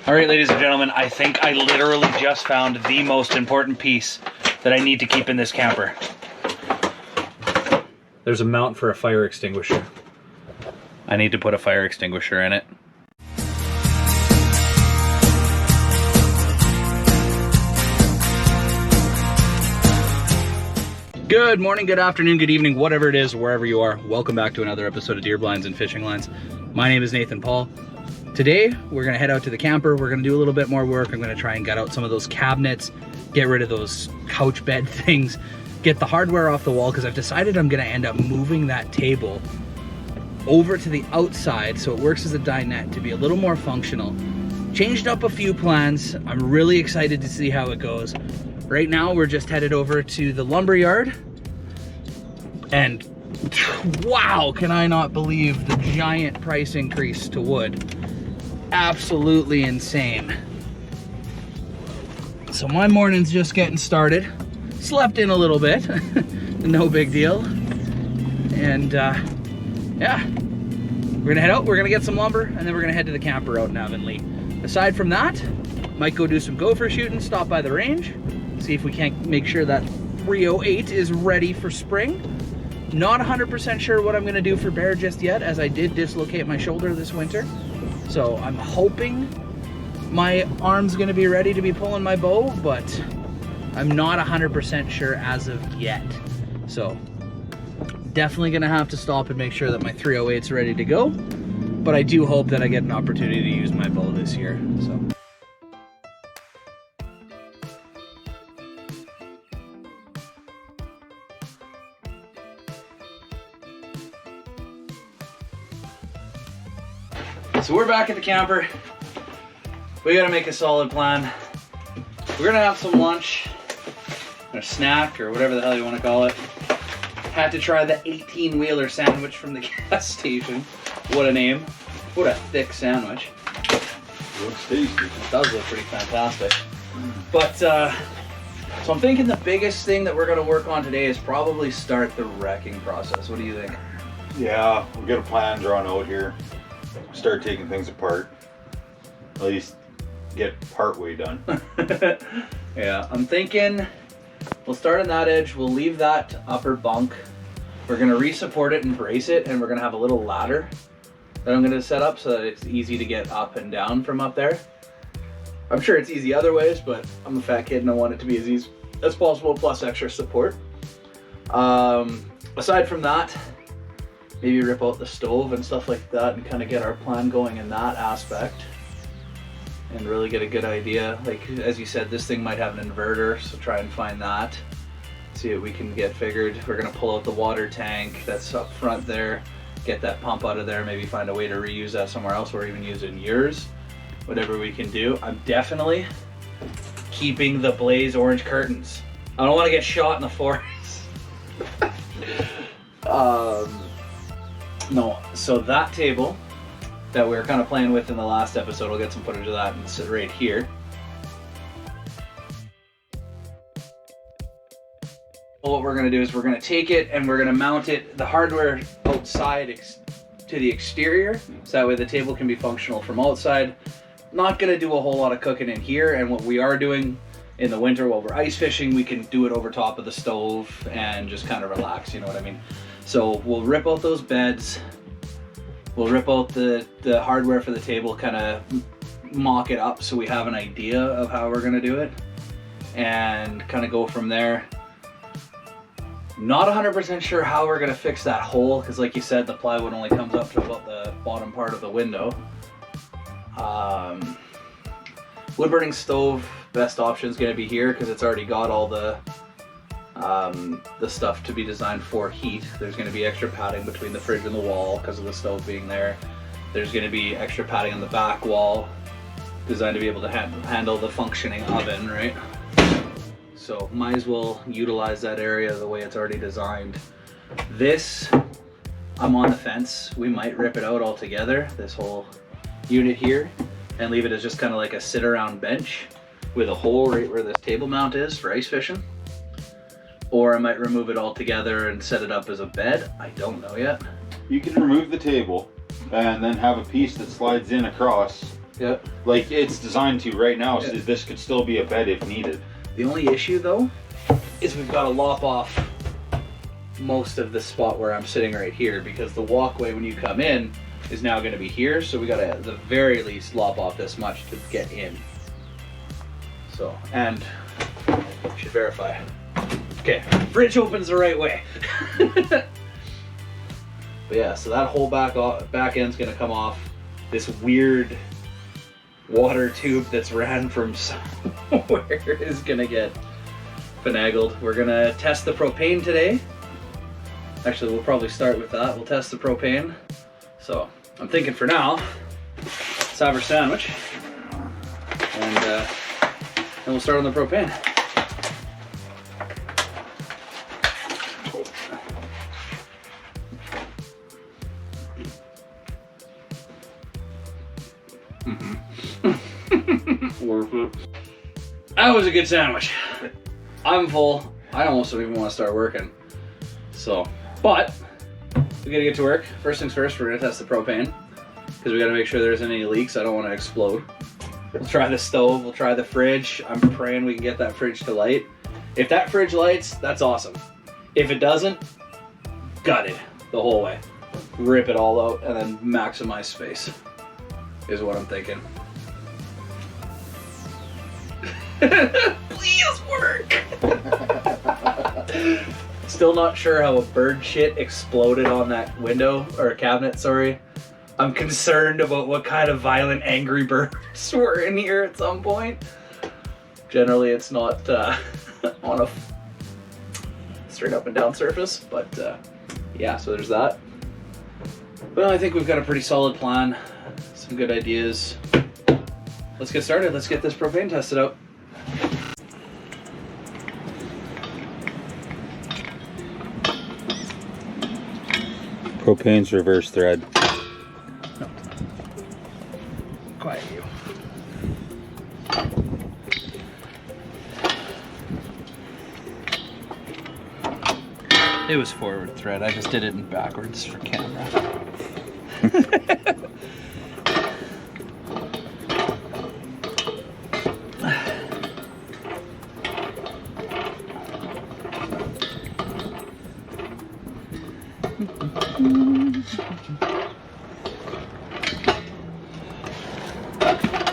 All right, ladies and gentlemen, I think I literally just found the most important piece that I need to keep in this camper. There's a mount for a fire extinguisher. I need to put a fire extinguisher in it. Good morning, good afternoon, good evening, whatever it is, wherever you are. Welcome back to another episode of Deer Blinds and Fishing Lines. My name is Nathan Paul. Today, we're gonna head out to the camper. We're gonna do a little bit more work. I'm gonna try and gut out some of those cabinets, get rid of those couch bed things, get the hardware off the wall, because I've decided I'm gonna end up moving that table over to the outside so it works as a dinette to be a little more functional. Changed up a few plans. I'm really excited to see how it goes. Right now, we're just headed over to the lumber yard, and wow, can I not believe the giant price increase to wood. Absolutely insane. So my morning's just getting started. Slept in a little bit, no big deal. And yeah, we're gonna head out, we're gonna get some lumber, and then we're gonna head to the camper out in Avonlea. Aside from that, might go do some gopher shooting, stop by the range, see if we can't make sure that 308 is ready for spring. Not 100% sure what I'm gonna do for bear just yet, as I did dislocate my shoulder this winter. So I'm hoping my arm's gonna be ready to be pulling my bow, but I'm not 100% sure as of yet. So definitely gonna have to stop and make sure that my 308's ready to go. But I do hope that I get an opportunity to use my bow this year, so. So we're back at the camper. We gotta make a solid plan. We're gonna have some lunch, or snack, or whatever the hell you wanna call it. Had to try the 18-wheeler sandwich from the gas station. What a name. What a thick sandwich. Looks tasty. It does look pretty fantastic. But, so I'm thinking the biggest thing that we're gonna work on today is probably start the wrecking process. What do you think? Yeah, we'll get a plan drawn out here. Start taking things apart. At least get part way done. Yeah, I'm thinking we'll start on that edge. We'll leave that upper bunk. We're gonna re-support it and brace it, and we're gonna have a little ladder that I'm gonna set up so that it's easy to get up and down from up there. I'm sure it's easy other ways, but I'm a fat kid and I want it to be as easy as possible, plus extra support. Aside from that, maybe rip out the stove and stuff like that and kind of get our plan going in that aspect and really get a good idea. Like, as you said, this thing might have an inverter, so try and find that. See what we can get figured. We're gonna pull out the water tank that's up front there, get that pump out of there, maybe find a way to reuse that somewhere else or even use it in yours. Whatever we can do. I'm definitely keeping the blaze orange curtains. I don't want to get shot in the forest. No, so that table that we were kind of playing with in the last episode, we'll get some footage of that and sit right here. Well, what we're going to do is we're going to take it and we're going to mount it, the hardware outside to the exterior, so that way the table can be functional from outside. Not going to do a whole lot of cooking in here, and what we are doing in the winter while we're ice fishing, we can do it over top of the stove and just kind of relax, you know what I mean? So we'll rip out those beds, we'll rip out the hardware for the table, kind of mock it up so we have an idea of how we're gonna do it, and kind of go from there. Not 100% sure how we're gonna fix that hole, because like you said, the plywood only comes up to about the bottom part of the window. Wood burning stove, best option is gonna be here because it's already got all the stuff to be designed for heat. There's going to be extra padding between the fridge and the wall because of the stove being there. There's going to be extra padding on the back wall designed to be able to handle the functioning oven, right? So might as well utilize that area the way it's already designed. This, I'm on the fence. We might rip it out altogether, this whole unit here, and leave it as just kind of like a sit around bench with a hole right where this table mount is for ice fishing. Or I might remove it all together and set it up as a bed. I don't know yet. You can remove the table and then have a piece that slides in across Yeah. Like it's designed to right now, so Yeah. this could still be a bed if needed. The only issue though is we've got to lop off most of the spot where I'm sitting right here, because the walkway when you come in is now going to be here, so we got to at the very least lop off this much to get in. So, and should verify. Okay, fridge opens the right way. But yeah, so that whole back end's going to come off. This weird water tube that's ran from somewhere is going to get finagled. We're going to test the propane today. Actually, we'll probably start with that. We'll test the propane. So I'm thinking for now, let's have our sandwich, and then we'll start on the propane. That was a good sandwich. I'm full. I almost don't even want to start working. So, but we gotta get to work. First things first, we're gonna test the propane because we gotta make sure there isn't any leaks. I don't want to explode. We'll try the stove. We'll try the fridge. I'm praying we can get that fridge to light. If that fridge lights, that's awesome. If it doesn't, gut it the whole way. Rip it all out and then maximize space is what I'm thinking. Please work. Still not sure how a bird shit exploded on that window, or cabinet, sorry. I'm concerned about what kind of violent angry birds were in here at some point. Generally it's not on a straight up and down surface, but yeah, so there's that. Well, I think we've got a pretty solid plan, some good ideas. Let's get started. Let's get this propane tested out. Propane's reverse thread. No. Quiet you. It was forward thread. I just did it in backwards for camera.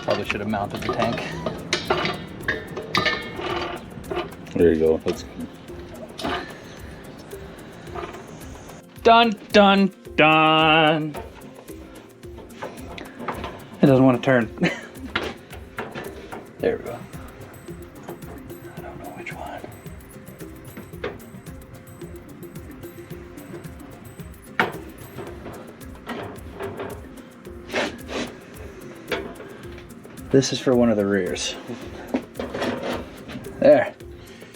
Probably should have mounted the tank. There you go. That's good. Dun, dun, dun. It doesn't want to turn. There we go. I don't know which one. This is for one of the rears. There.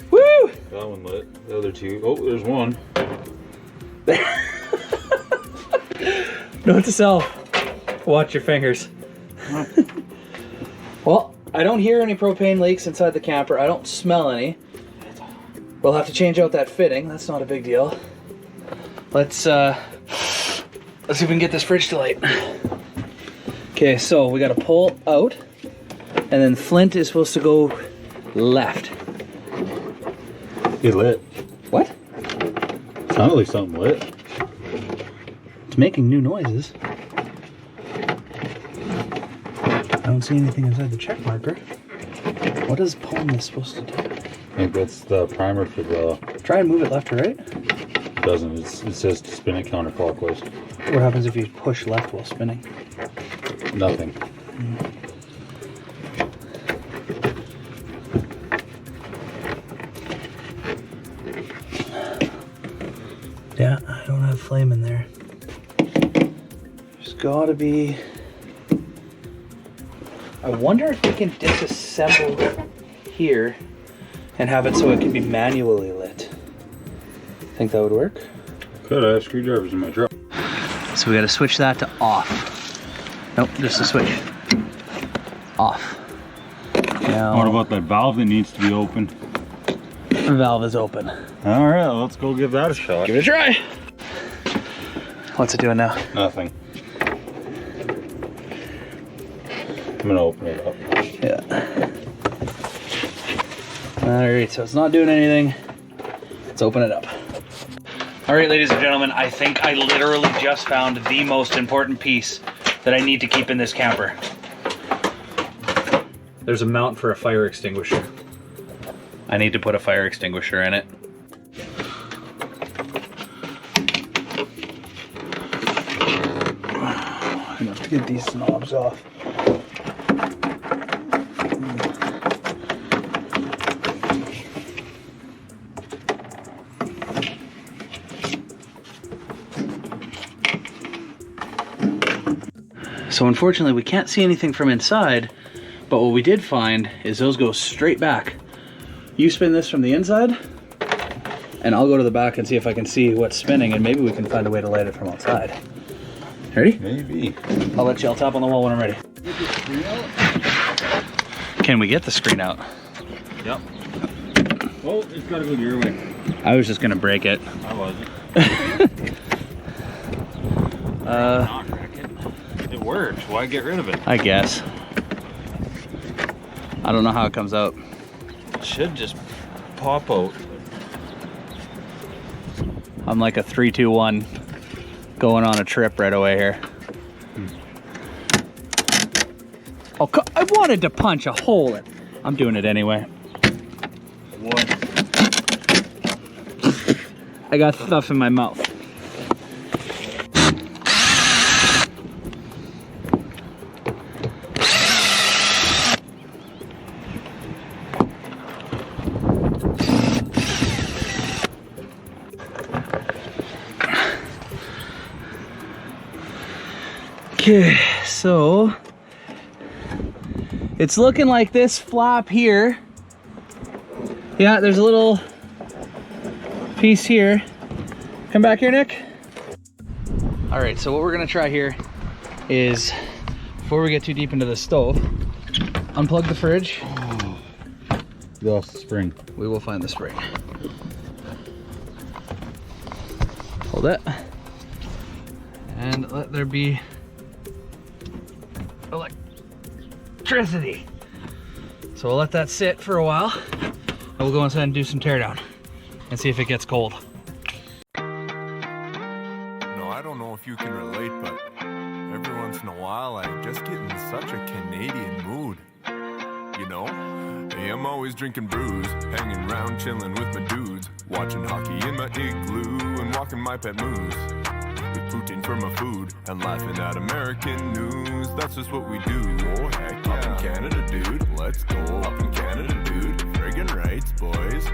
Woo! That one lit. The other two. Oh, there's one. Note to self, watch your fingers. Well, I don't hear any propane leaks inside the camper. I don't smell any. We'll have to change out that fitting. That's not a big deal. Let's see if we can get this fridge to light. Okay, so we got to pull out, and then Flint is supposed to go left. It lit. What? Sounded like something lit. It's making new noises. I don't see anything inside the check marker. What is pulling this supposed to do? I think that's the primer for the... Try and move it left to right. It doesn't. It says to spin it counterclockwise. What happens if you push left while spinning? Nothing. Yeah, I don't have flame in there. There's gotta be... I wonder if we can disassemble here and have it so it can be manually lit. Think that would work? Could I have screwdrivers in my truck? So we gotta switch that to off. Nope, just a switch. Off. Now, What about that valve that needs to be open? the valve is open. All right, let's go give that a shot. Give it a try. What's it doing now? Nothing. I'm gonna open it up. Yeah. Alright, so it's not doing anything. Let's open it up. Alright, ladies and gentlemen, I think I literally just found the most important piece that I need to keep in this camper. There's a mount for a fire extinguisher. I need to put a fire extinguisher in it. I'm gonna have to get these knobs off. So unfortunately we can't see anything from inside, but what we did find is those go straight back. You spin this from the inside, and I'll go to the back and see if I can see what's spinning, and maybe we can find a way to light it from outside. Ready? Maybe. I'll let you all tap on the wall when I'm ready. Can we get the screen out? Yep. Oh, it's gotta go your way. I was just gonna break it. I wasn't. Not wreck it. It works. Why get rid of it? I guess. I don't know how it comes out. It should just pop out. I'm like a 3, 2, 1 going on a trip right away here. Oh, I wanted to punch a hole in. I'm doing it anyway. What? I got stuff in my mouth. Okay, so it's looking like this flap here. Yeah, there's a little piece here. Come back here, Nick. All right, so what we're gonna try here is, before we get too deep into the stove, unplug the fridge. Oh, you lost the spring. We will find the spring. Hold it. And let there be electricity. So we'll let that sit for a while, and we'll go inside and do some teardown and see if it gets cold. No, I don't know if you can relate, but every once in a while I just get in such a Canadian mood. You know? Hey, I'm always drinking brews, hanging around chilling with my dudes, watching hockey in my igloo and walking my pet moose. With poutine for my food and laughing at American news. That's just what we do. Oh heck yeah. Up in Canada, dude. Let's go. Up in Canada, dude. Friggin' rights, boys.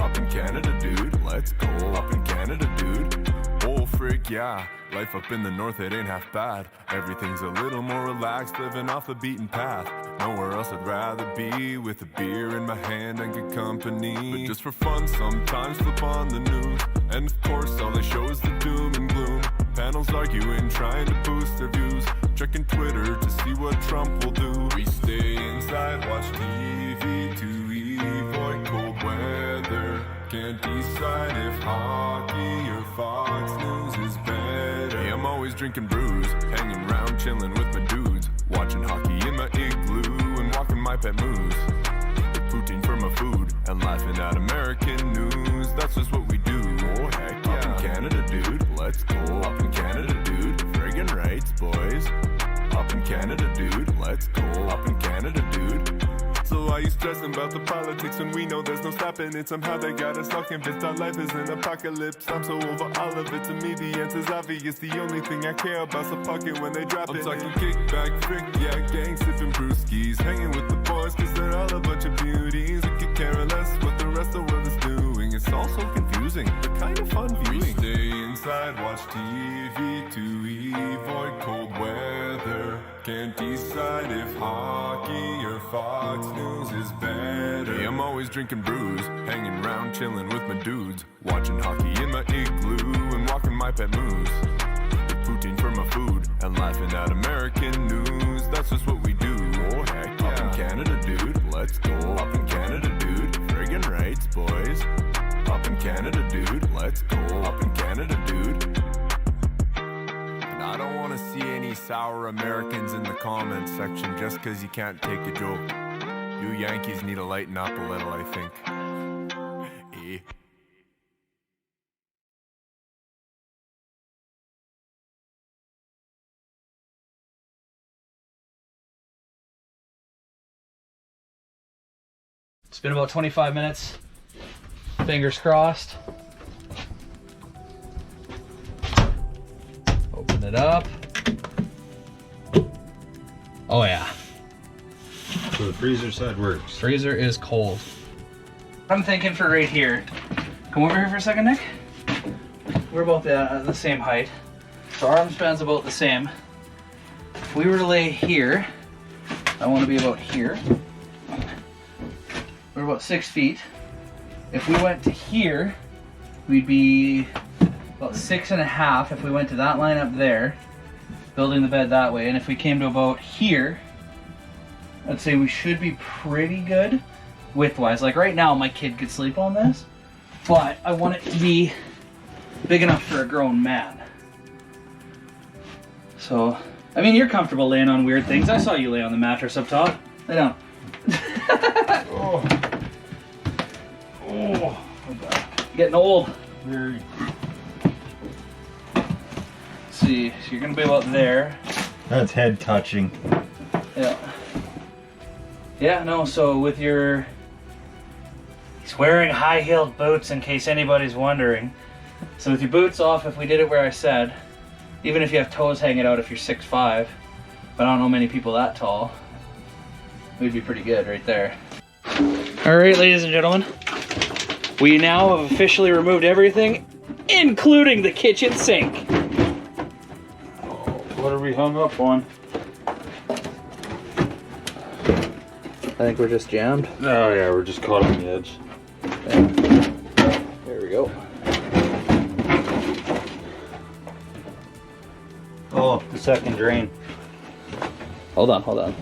Up in Canada, dude. Let's go. Up in Canada, dude. Oh frick yeah. Life up in the north, it ain't half bad. Everything's a little more relaxed, living off the beaten path. Nowhere else I'd rather be, with a beer in my hand and good company. But just for fun, sometimes flip on the news, and of course all they show is the doom and gloom. Panels arguing, trying to boost their views, checking Twitter to see what Trump will do. We stay inside, watch TV to avoid cold weather. Can't decide if hockey or Fox News is better. Hey, I'm always drinking brews, hanging around chilling with my dudes, watching hockey in my igloo and walking my pet moose. With poutine for my food and laughing at American news. That's just what we do. Oh heck yeah. Up in Canada, dude. Let's go. Up in Canada, dude. Friggin' rights, boys. Up in Canada, dude. Let's go. Up in Canada, dude. So why you stressing about the politics when we know there's no stopping it? Somehow they got us all convinced our life is an apocalypse. I'm so over all of it, to me the answer's obvious. The only thing I care about's the pocket when they drop it. I'm talking kickback, frick, yeah, gang sipping brewskis, hanging with the boys cause they're all a bunch of beauties. We could care less what the rest of the world is doing. It's all so confusing, but kind of fun viewing. We stay inside, watch TV to avoid cold weather. Can't decide if hockey or Fox News is better. Hey, I'm always drinking brews, hanging around chilling with my dudes, watching hockey in my igloo and walking my pet moose. With poutine for my food and laughing at American news. That's just what we do. Oh heck yeah. Up in Canada, dude. Let's go. Up in Canada, dude. Friggin' rights, boys. Up in Canada, dude. Let's go. Up in Canada, dude. And I don't wanna want to see any sour Americans in the comments section just because you can't take a joke. You Yankees need to lighten up a little, I think. Eh. It's been about 25 minutes. Fingers crossed. Open it up. Oh yeah. So the freezer side works. Freezer is cold. I'm thinking for right here. Come over here for a second, Nick. We're about the same height. So our arm span's about the same. If we were to lay here, I want to be about here. We're about 6 feet. If we went to here, we'd be about 6.5 if we went to that line up there, building the bed that way. And if we came to about here, I'd say we should be pretty good width-wise. Like right now, my kid could sleep on this, but I want it to be big enough for a grown man. So, I mean, you're comfortable laying on weird things. I saw you lay on the mattress up top. Lay down. Oh. Oh. Getting old. Very. See, so you're gonna be about there. That's head touching. Yeah. Yeah, no, so with your... He's wearing high-heeled boots in case anybody's wondering. So with your boots off, if we did it where I said, even if you have toes hanging out if you're 6'5", but I don't know many people that tall, we'd be pretty good right there. Alright, ladies and gentlemen, we now have officially removed everything, including the kitchen sink. What are we hung up on? I think we're just jammed. Oh yeah, we're just caught on the edge. There we go. Oh, the second drain. Hold on, hold on.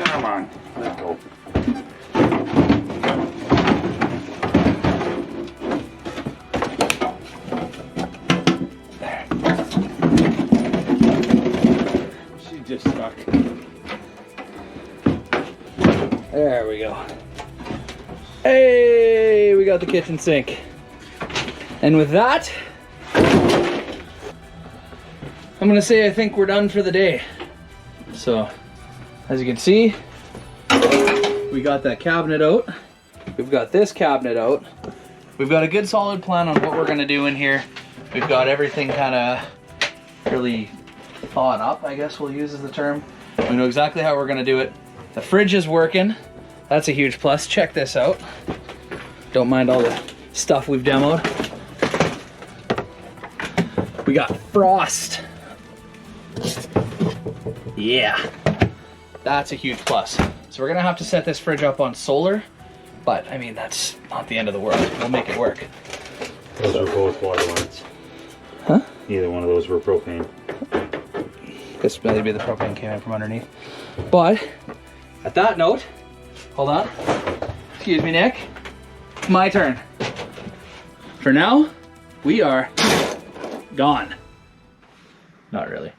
Come on, let go. She just stuck. There we go. Hey, we got the kitchen sink. And with that, I'm gonna say I think we're done for the day. So, as you can see, we got that cabinet out. We've got this cabinet out. We've got a good solid plan on what we're gonna do in here. We've got everything kind of really thought up, I guess we'll use as the term. We know exactly how we're gonna do it. The fridge is working. That's a huge plus. Check this out. Don't mind all the stuff we've demoed. We got frost. Yeah. That's a huge plus. So we're gonna have to set this fridge up on solar, but I mean, that's not the end of the world. We'll make it work. Those are both water lines. Huh? Neither one of those were propane. Guess maybe the propane came in from underneath. But at that note, hold on. Excuse me, Nick. My turn. For now, we are gone. Not really.